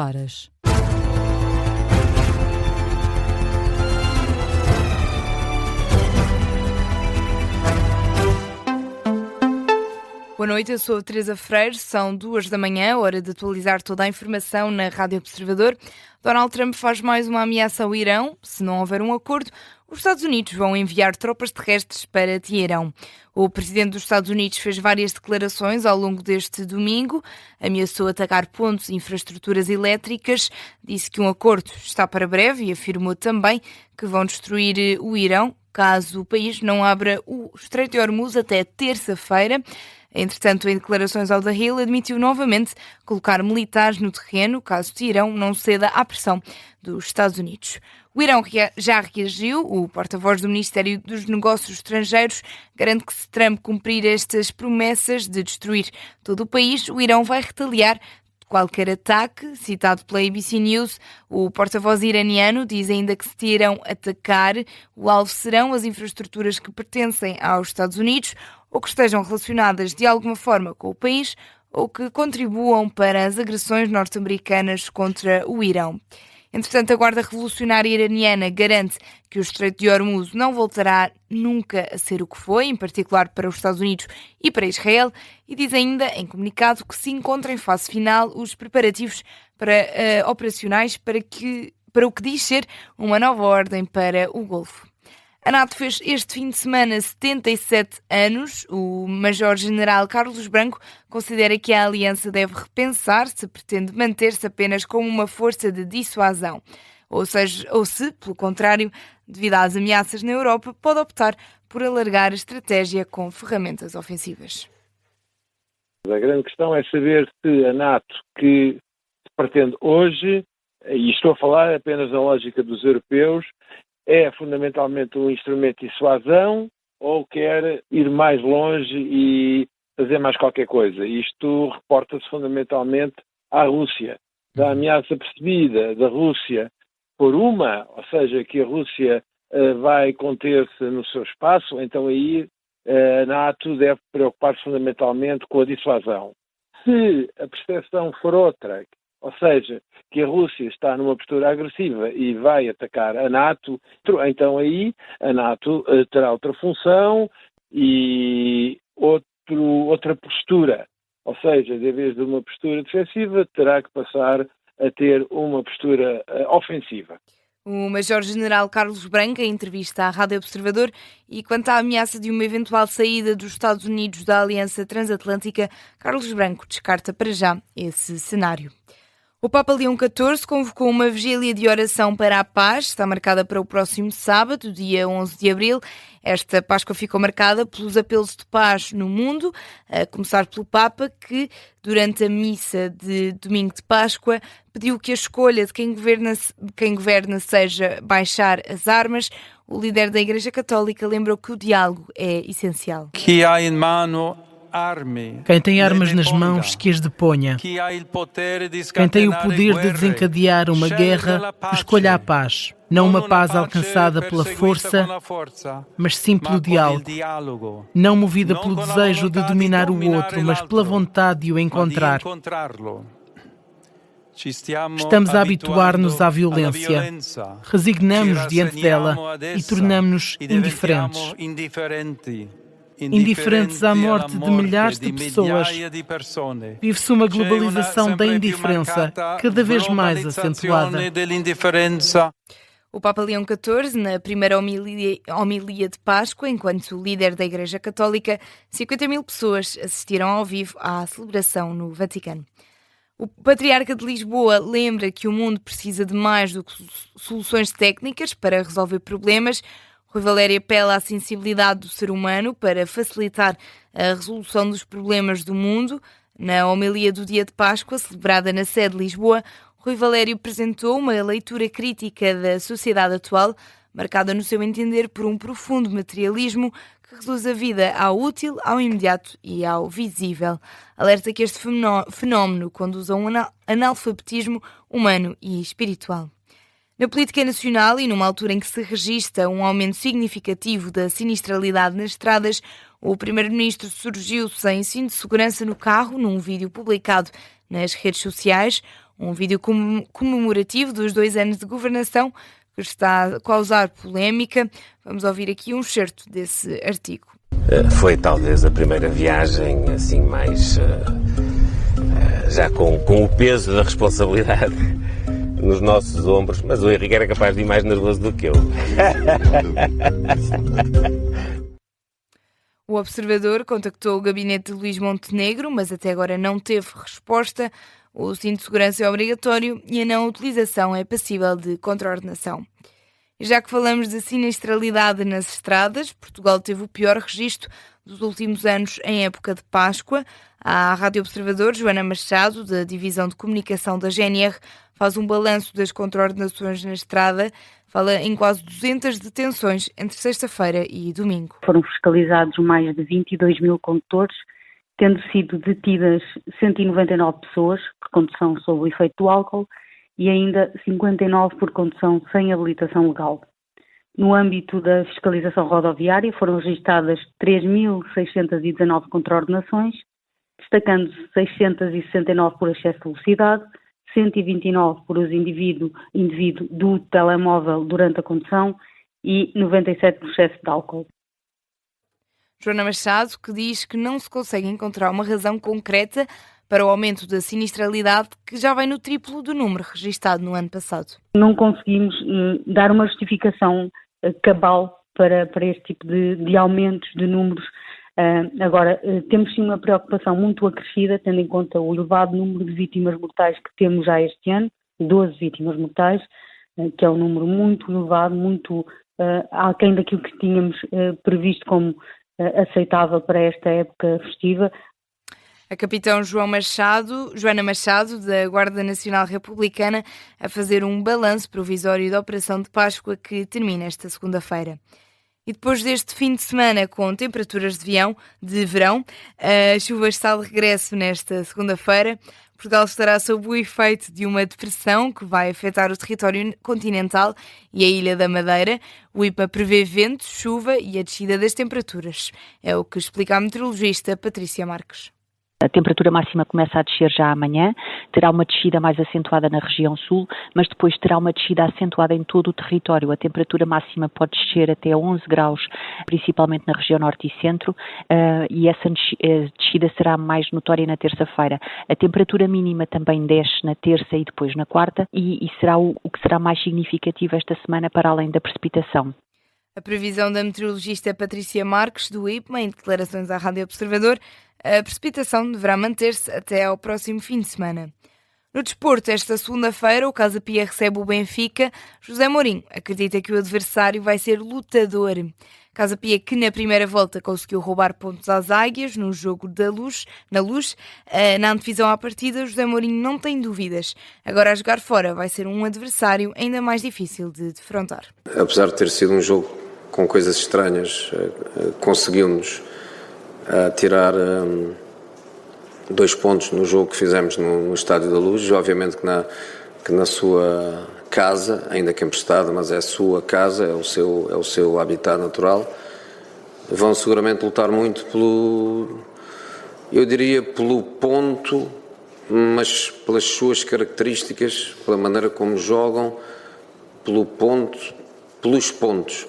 horas. Boa noite, eu sou a Teresa Freire, são 2 da manhã, hora de atualizar toda a informação na Rádio Observador. Donald Trump faz mais uma ameaça ao Irão. Se não houver um acordo, os Estados Unidos vão enviar tropas terrestres para Teherão. O presidente dos Estados Unidos fez várias declarações ao longo deste domingo, ameaçou atacar pontos e infraestruturas elétricas, disse que um acordo está para breve e afirmou também que vão destruir o Irão caso o país não abra o Estreito de Hormuz até terça-feira. Entretanto, em declarações ao The Hill, admitiu novamente colocar militares no terreno caso Teherão não ceda à pressão dos Estados Unidos. O Irão já reagiu. O porta-voz do Ministério dos Negócios Estrangeiros garante que se Trump cumprir estas promessas de destruir todo o país, o Irão vai retaliar qualquer ataque. Citado pela ABC News, o porta-voz iraniano diz ainda que se Teherão atacar, o alvo serão as infraestruturas que pertencem aos Estados Unidos ou que estejam relacionadas de alguma forma com o país ou que contribuam para as agressões norte-americanas contra o Irão. Entretanto, a Guarda Revolucionária Iraniana garante que o Estreito de Hormuz não voltará nunca a ser o que foi, em particular para os Estados Unidos e para Israel, e diz ainda, em comunicado, que se encontram em fase final os preparativos operacionais para o que diz ser uma nova ordem para o Golfo. A NATO fez este fim de semana 77 anos. O Major-General Carlos Branco considera que a aliança deve repensar se pretende manter-se apenas como uma força de dissuasão. Ou se, pelo contrário, devido às ameaças na Europa, pode optar por alargar a estratégia com ferramentas ofensivas. A grande questão é saber se a NATO, que pretende hoje, e estou a falar apenas na lógica dos europeus, é fundamentalmente um instrumento de dissuasão ou quer ir mais longe e fazer mais qualquer coisa. Isto reporta-se fundamentalmente à Rússia. Da ameaça percebida da Rússia ou seja, que a Rússia vai conter-se no seu espaço, então aí a NATO deve preocupar-se fundamentalmente com a dissuasão. Se a percepção for outra, ou seja, que a Rússia está numa postura agressiva e vai atacar a NATO, então aí a NATO terá outra função e outra postura. Ou seja, em vez de uma postura defensiva, terá que passar a ter uma postura ofensiva. O Major-General Carlos Branco, em entrevista à Rádio Observador, e quanto à ameaça de uma eventual saída dos Estados Unidos da Aliança Transatlântica, Carlos Branco descarta para já esse cenário. O Papa Leão XIV convocou uma vigília de oração para a paz, está marcada para o próximo sábado, dia 11 de abril. Esta Páscoa ficou marcada pelos apelos de paz no mundo, a começar pelo Papa, que, durante a missa de domingo de Páscoa, pediu que a escolha de quem governa seja baixar as armas. O líder da Igreja Católica lembrou que o diálogo é essencial. Quem tem armas nas mãos, que as deponha. Quem tem o poder de desencadear uma guerra, que escolha a paz. Não uma paz alcançada pela força, mas sim pelo diálogo. Não movida pelo desejo de dominar o outro, mas pela vontade de o encontrar. Estamos a habituar-nos à violência. Resignamos diante dela e tornamos-nos indiferentes. Indiferentes à morte de milhares de pessoas. Vive-se uma globalização da indiferença, cada vez mais acentuada. O Papa Leão XIV, na primeira homilia de Páscoa, enquanto líder da Igreja Católica, 50 mil pessoas assistiram ao vivo à celebração no Vaticano. O Patriarca de Lisboa lembra que o mundo precisa de mais do que soluções técnicas para resolver problemas. Rui Valério apela à sensibilidade do ser humano para facilitar a resolução dos problemas do mundo. Na homilia do dia de Páscoa, celebrada na sede de Lisboa, Rui Valério apresentou uma leitura crítica da sociedade atual, marcada no seu entender por um profundo materialismo que reduz a vida ao útil, ao imediato e ao visível. Alerta que este fenómeno conduz a um analfabetismo humano e espiritual. Na política nacional e numa altura em que se registra um aumento significativo da sinistralidade nas estradas, o primeiro-ministro surgiu sem cinto de segurança no carro num vídeo publicado nas redes sociais. Um vídeo comemorativo dos 2 anos de governação que está a causar polémica. Vamos ouvir aqui um excerto desse artigo. Foi talvez a primeira viagem assim mais já com o peso da responsabilidade nos nossos ombros, mas o Henrique era capaz de ir mais nervoso do que eu. O Observador contactou o gabinete de Luís Montenegro, mas até agora não teve resposta. O cinto de segurança é obrigatório e a não utilização é passível de contraordenação. E já que falamos de sinistralidade nas estradas, Portugal teve o pior registro dos últimos anos em época de Páscoa. A Rádio Observador, Joana Machado, da Divisão de Comunicação da GNR, faz um balanço das contraordenações na estrada. Fala em quase 200 detenções entre sexta-feira e domingo. Foram fiscalizados mais de 22 mil condutores, tendo sido detidas 199 pessoas por condução sob o efeito do álcool e ainda 59 por condução sem habilitação legal. No âmbito da fiscalização rodoviária foram registadas 3.619 contraordenações, destacando-se 669 por excesso de velocidade, 129 por uso indevido do telemóvel durante a condução e 97 por excesso de álcool. Joana Machado, que diz que não se consegue encontrar uma razão concreta para o aumento da sinistralidade, que já vai no triplo do número registado no ano passado. Não conseguimos dar uma justificação cabal para este tipo de aumentos de números. Agora, temos sim uma preocupação muito acrescida, tendo em conta o elevado número de vítimas mortais que temos já este ano, 12 vítimas mortais, que é um número muito elevado, muito aquém daquilo que tínhamos previsto como aceitável para esta época festiva. A capitão Joana Machado, da Guarda Nacional Republicana, a fazer um balanço provisório da Operação de Páscoa que termina esta segunda-feira. E depois deste fim de semana com temperaturas de verão, a chuva está de regresso nesta segunda-feira. Portugal estará sob o efeito de uma depressão que vai afetar o território continental e a Ilha da Madeira. O IPA prevê vento, chuva e a descida das temperaturas. É o que explica a meteorologista Patrícia Marques. A temperatura máxima começa a descer já amanhã, terá uma descida mais acentuada na região sul, mas depois terá uma descida acentuada em todo o território. A temperatura máxima pode descer até 11 graus, principalmente na região norte e centro, e essa descida será mais notória na terça-feira. A temperatura mínima também desce na terça e depois na quarta, e será o que será mais significativo esta semana para além da precipitação. A previsão da meteorologista Patrícia Marques, do IPMA, em declarações à Rádio Observador, a precipitação deverá manter-se até ao próximo fim de semana. No desporto, esta segunda-feira, o Casa Pia recebe o Benfica. José Mourinho acredita que o adversário vai ser lutador. Casa Pia, que na primeira volta conseguiu roubar pontos às Águias no jogo na Luz. Na antevisão à partida, José Mourinho não tem dúvidas. Agora, a jogar fora, vai ser um adversário ainda mais difícil de defrontar. Apesar de ter sido um jogo com coisas estranhas, conseguiu-nos tirar 2 pontos no jogo que fizemos no Estádio da Luz. Obviamente que na sua casa, ainda que emprestada, mas é a sua casa, é o seu habitat natural, vão seguramente lutar muito pelo ponto, mas pelas suas características, pela maneira como jogam, pelos pontos.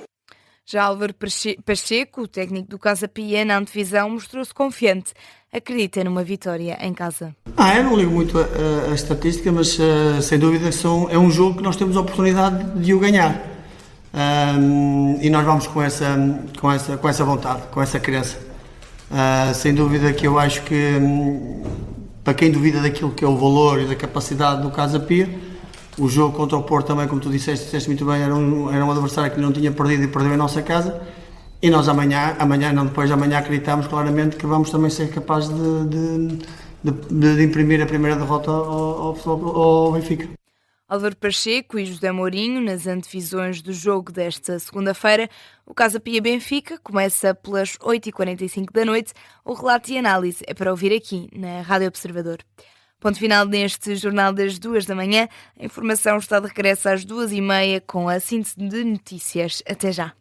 Já Álvaro Pacheco, o técnico do Casa Pia, na antevisão, mostrou-se confiante. Acredita numa vitória em casa. Eu não ligo muito a estatística, mas sem dúvida é um jogo que nós temos a oportunidade de o ganhar. E nós vamos com essa vontade, com essa crença. Sem dúvida que eu acho que, para quem duvida daquilo que é o valor e da capacidade do Casa Pia, o jogo contra o Porto também, como tu disseste muito bem, era um adversário que não tinha perdido e perdeu em nossa casa. E nós depois de amanhã acreditamos claramente que vamos também ser capazes de imprimir a primeira derrota ao Benfica. Álvaro Pacheco e José Mourinho, nas antevisões do jogo desta segunda-feira. O Casa Pia Benfica começa pelas 8h45 da noite. O relato e análise é para ouvir aqui na Rádio Observador. Ponto final neste Jornal das 2 da manhã. A informação está de regresso às 2h30 com a síntese de notícias. Até já.